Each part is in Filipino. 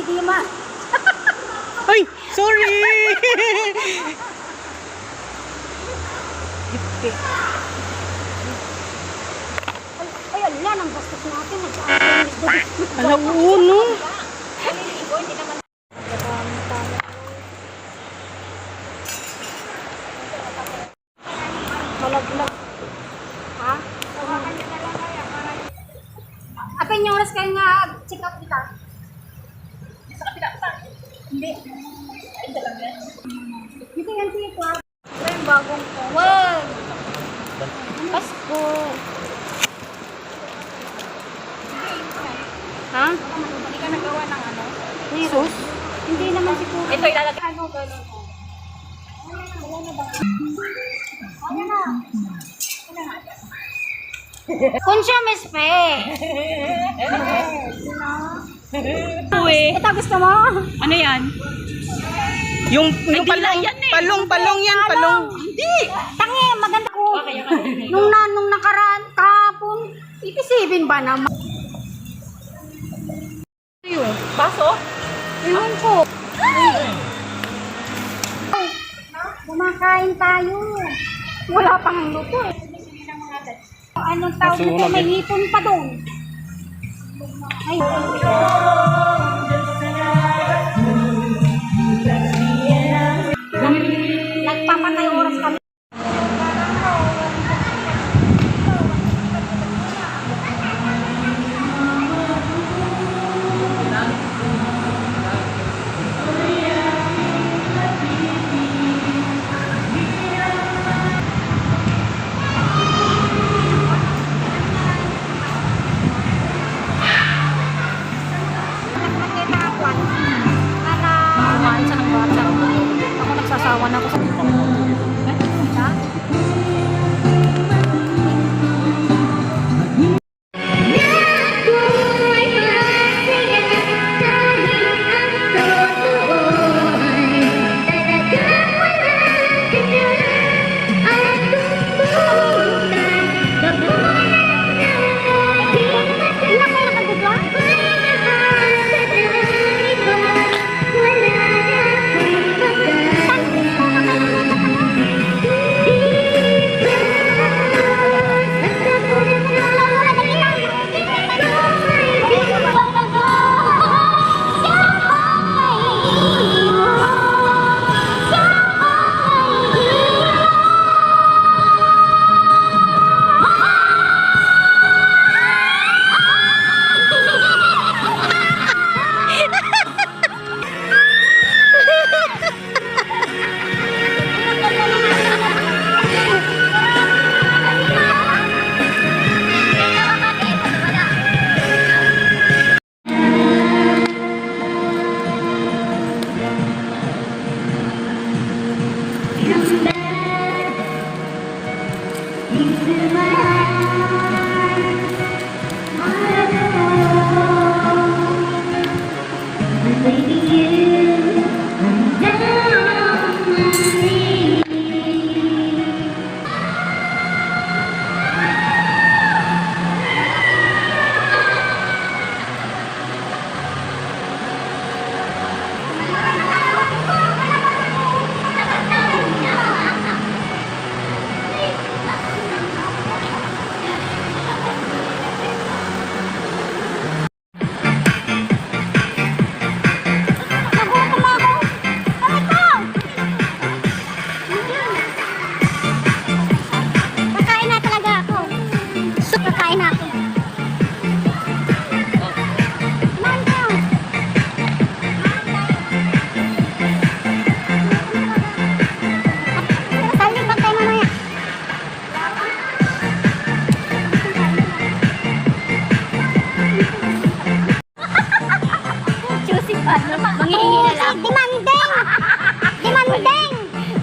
Dima. Ay, sorry. Ay, ala, nang bastos natin. Alam mo, no? Malaglag. Ha? Apin yung oras kayo nga check out kita. Sa kapila pa. Hindi. Ito lang yan. Dito yan siya ko. Ito yung bagong ko. Wow! Pasko. Ha? Hindi ka nagawa ng ano? Jesus? Hindi naman si Kuya. Ito ilalagay. Ano, gano'n. Wala na ba? Ano na? Consume spray. Uwi. Ito gusto mo? Ano yan? Yung palong, palong yan, palong. Hindi. Tangi, maganda ko. Nung nakaraan kahapon, 87 ba naman? Baso? Ewan ko. Kumakain tayo. Wala pang luto eh. Anong tawag nito? May hipon pa doon. Ay. Nagpapatay oras kami. Kumain sa ng bata. Ako nagsasawa na ako sa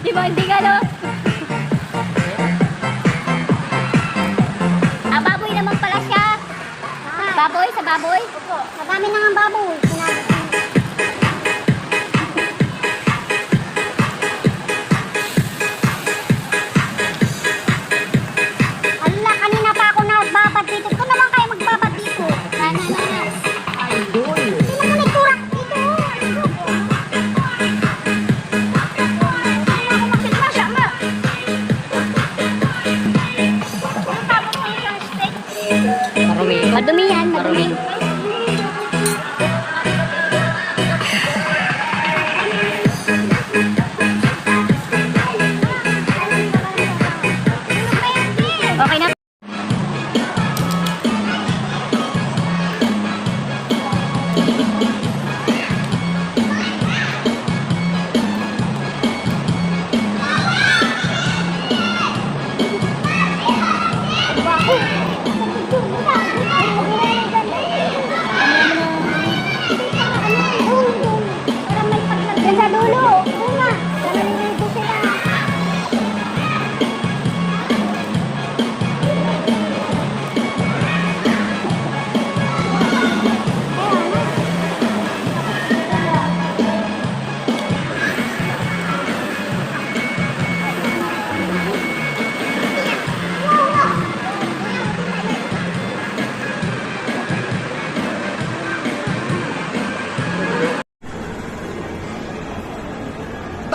Demanding ano? Baboy naman pala siya. Baboy, sa baboy? Opo. Madami na nga baboy. Ala, kanina pa ako nagbabad dito. Ito naman kayo magbabad dito. Na. Ay, doon. Hindi naman may turak dito.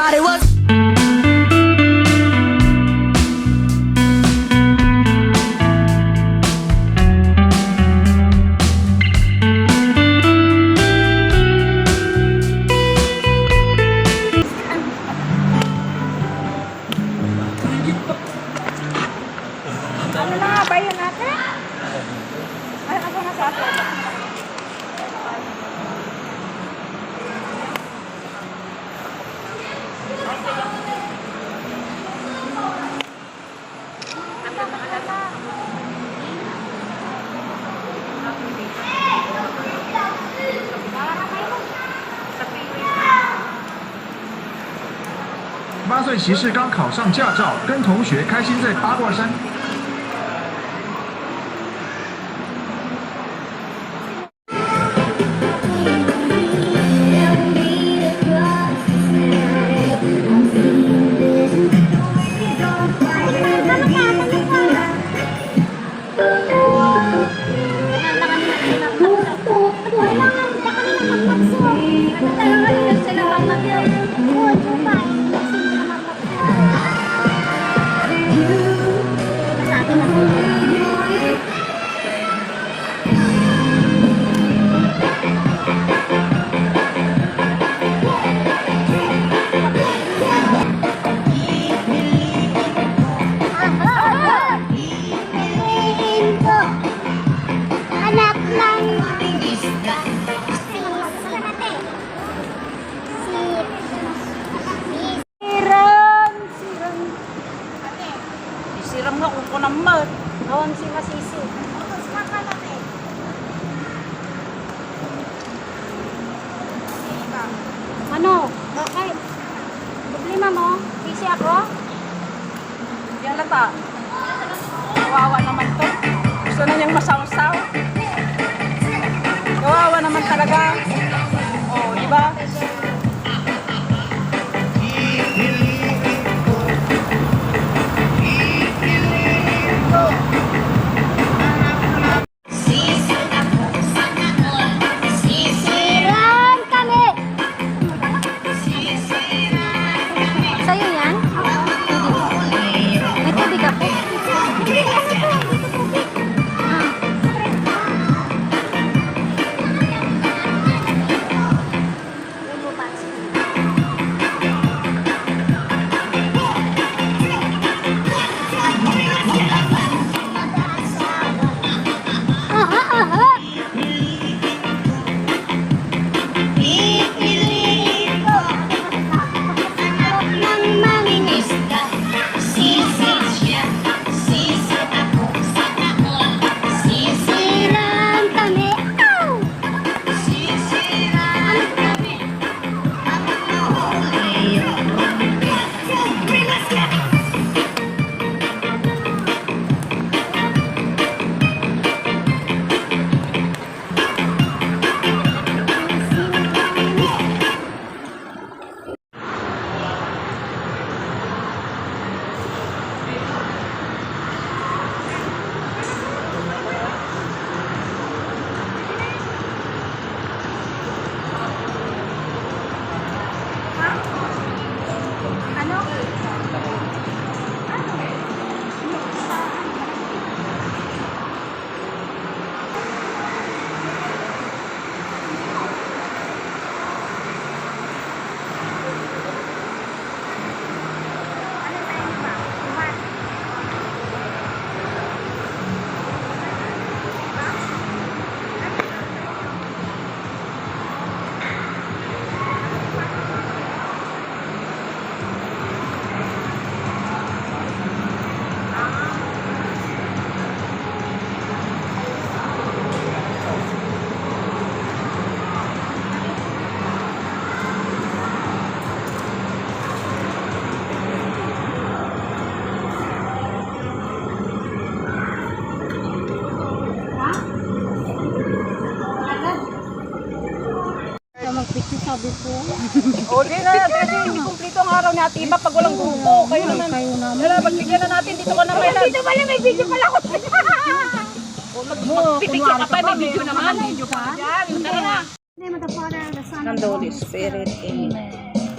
Everybody was. Ano na nga ba yun natin? Ano ako na sa atin?8岁骑士刚考上驾照，跟同学开心在八卦山。Anak lang. Siram nga kung naman. Awang si Masisi. Ano? Bakit? Problema mo? Busy ako? Yan lata. Kawawa naman to. Gusto na niyang masawsaw. Kawawa naman talaga. Oh, di ba? Sisiran kami! Sa'yo yan? May tubig ako. Sisiran kami! Ow! Ano? Sabi ko. O, di na. Kasi hindi kumplito ang araw ni Ate Iba pag walang grupo. Kayo naman. Wala, magbigyan na natin. Dito ka na may Dito pala, may video pala ako. Magpipicture ka pa. May video naman. Video pa. Yan. Tara na. Name of the Father, the Son, And the Holy Spirit. Amen.